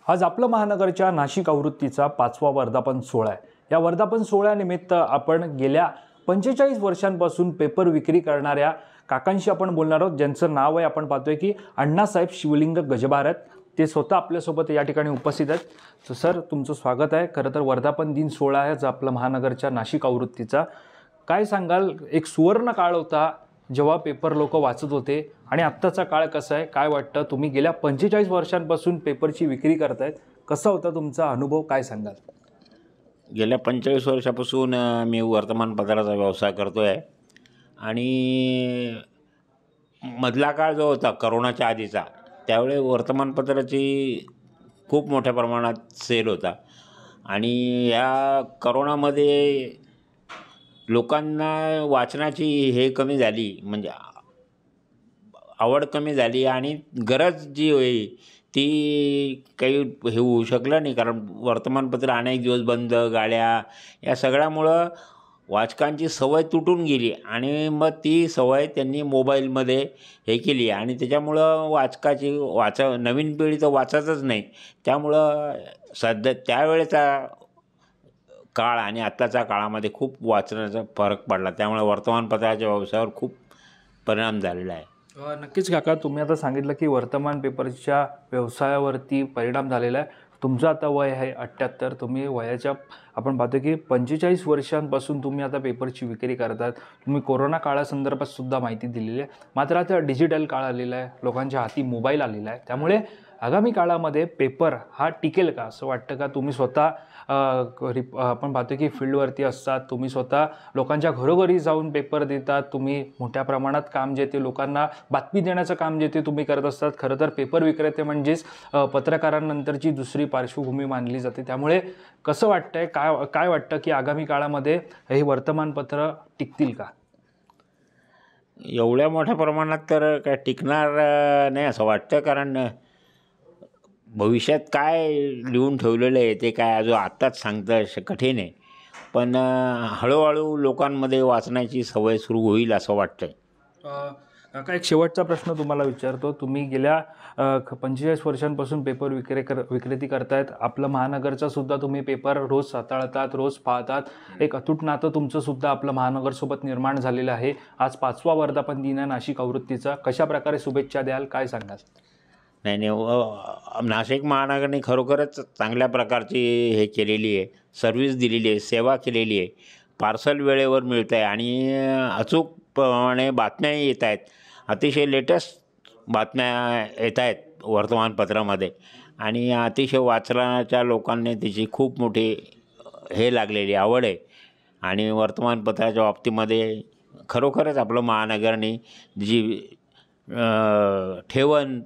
आज आपलं महानगरच्या नाशिक आवृत्तीचा 5वा वर्धापन सोहळा आहे। या वर्धापन सोहळ्यानिमित्त आपण गेल्या 45 वर्षांपासून पेपर विक्री करणाऱ्या काकांशी आपण बोलणार आहोत, ज्यांचं नाव आहे आपण पाहतोय की अण्णासाहेब शिवलिंग गजबार आहेत। ते स्वतः आपल्यासोबत या ठिकाणी उपस्थित आहेत। तर सर, तुमचं स्वागत आहे। खरं तर वर्धापन दिन सोहळा आहे जो आपला महानगरच्या नाशिक आवृत्तीचा। काय सांगाल, एक सुवर्ण काळ होता जेव्हा पेपर लोक वाचत होते आणि आत्ताचा काळ कसा आहे, काय वाटतं? तुम्ही गेल्या 45 वर्षांपासून पेपरची विक्री करतायत, कसा होता तुमचा अनुभव, काय सांगाल? गेल्या 45 वर्षापासून मी वर्तमानपत्राचा व्यवसाय करतो आहे आणि मधला काळ जो होता करोनाच्या आधीचा, त्यावेळी वर्तमानपत्राची खूप मोठ्या प्रमाणात सेल होता आणि या करोनामध्ये लोकांना वाचनाची हे कमी झाली, म्हणजे आवड कमी झाली आणि गरज जी होई ती काही हे होऊ शकलं नाही, कारण वर्तमानपत्र अनेक दिवस बंद, गाड्या या सगळ्यामुळं वाचकांची सवय तुटून गेली आणि मग ती सवय त्यांनी मोबाईलमध्ये हे केली आणि त्याच्यामुळं वाचकाची नवीन पिढी तर वाचतच नाही। त्यामुळं सध्या त्यावेळेचा काळ आणि आत्ताच्या काळामध्ये खूप वाचनाचा फरक पडला, त्यामुळे वर्तमानपत्राच्या व्यवसायावर खूप परिणाम झालेला आहे। नक्कीच काका, तुम्ही आता सांगितलं की वर्तमान पेपरच्या व्यवसायावरती परिणाम झालेला आहे। तुमचं आता वय आहे 78, तुम्ही वयाच्या आपण पाहतो की 45 वर्षांपासून तुम्ही आता पेपरची विक्री करतात। तुम्ही कोरोना काळासंदर्भात सुद्धा माहिती दिलेली आहे। मात्र आता डिजिटल काळ आलेला आहे, लोकांच्या हाती मोबाईल आलेला आहे, त्यामुळे आगामी काळामध्ये पेपर हा टिकेल का असं वाटतं का? तुम्ही स्वतः आपण पाहतो की फील्डवरती असतात, तुम्ही स्वतः लोकांच्या घरोघरी जाऊन पेपर देतात, तुम्ही मोठ्या प्रमाणात काम जे ते लोकांना बातमी देण्याचं काम जे ते तुम्ही करत असतात। खरं तर पेपर विक्रेते म्हणजेच पत्रकारांनंतरची दुसरी पार्श्वभूमी मानली जाते। त्यामुळे कसं वाटतंय, काय वाटतं की आगामी काळामध्ये हे वर्तमानपत्र टिकतील का? एवढ्या मोठ्या प्रमाणात तर काय टिकणार नाही असं वाटतं, कारण भविष्यात काय लिहून ठेवलेलं आहे ते काय अजून आत्ताच सांगतं कठीण आहे, पण हळूहळू लोकांमध्ये वाचण्याची सवय सुरू होईल असं वाटतं। काका, एक शेवटचा प्रश्न तुम्हाला विचारतो। तुम्ही गेल्या 45 वर्षांपासून पेपर विक्रेती करतायत। आपलं महानगरचा सुद्धा तुम्ही पेपर रोज हाताळतात, रोज पाहतात। एक अतूट नातं तुमचं सुद्धा आपलं महानगरसोबत निर्माण झालेलं आहे। आज 5वा वर्धापन दिन आहे नाशिक आवृत्तीचा, कशा प्रकारे शुभेच्छा द्याल, काय सांगाल? नाही, नाशिक महानगरने खरोखरच चांगल्या प्रकारची हे केलेली आहे, सर्व्हिस दिलेली आहे, सेवा केलेली आहे। पार्सल वेळेवर मिळतं आहे आणि अचूकप्रमाणे बातम्याही येत आहेत, अतिशय लेटेस्ट बातम्या येत आहेत वर्तमानपत्रामध्ये आणि अतिशय वाचनाच्या लोकांनी त्याची खूप मोठी हे लागलेली आवड आहे आणि वर्तमानपत्राच्या बाबतीमध्ये खरोखरच आपलं महानगरने जी ठेवण,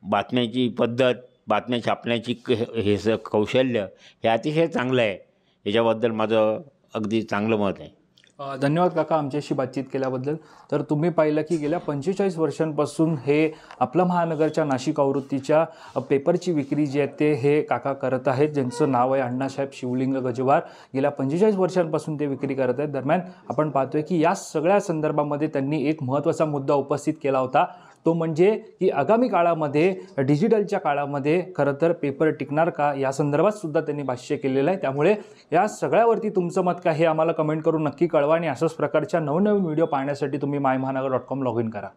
बातम्याची पद्धत, बातम्या छापण्याची हे कौशल्य हे अतिशय चांगलं आहे। याच्याबद्दल माझं अगदी चांगलं मत आहे। धन्यवाद काका आमच्याशी बातचीत केल्याबद्दल। तर तुम्ही पाहिलं की गेल्या 45 वर्षांपासून हे आपलं महानगरच्या नाशिक आवृत्तीच्या पेपरची विक्री जी आहे ते हे काका करत आहेत, ज्यांचं नाव आहे अण्णासाहेब शिवलिंग गजबार। गेल्या 45 वर्षांपासून ते विक्री करत आहेत। दरम्यान आपण पाहतोय की या सगळ्या संदर्भामध्ये त्यांनी एक महत्त्वाचा मुद्दा उपस्थित केला होता, तो म्हणजे की आगामी काळामध्ये डिजिटलच्या काळामध्ये खरं तर पेपर टिकणार का, या संदर्भात सुद्धा त्यांनी भाष्य केलेलं आहे। त्यामुळे या सगळ्यावरती तुमचं मत काय हे आम्हाला कमेंट करून नक्की कळवा आणि अशाच प्रकारच्या नवनवीन व्हिडिओ पाहण्यासाठी तुम्ही मायमहानगर.com लॉग इन करा।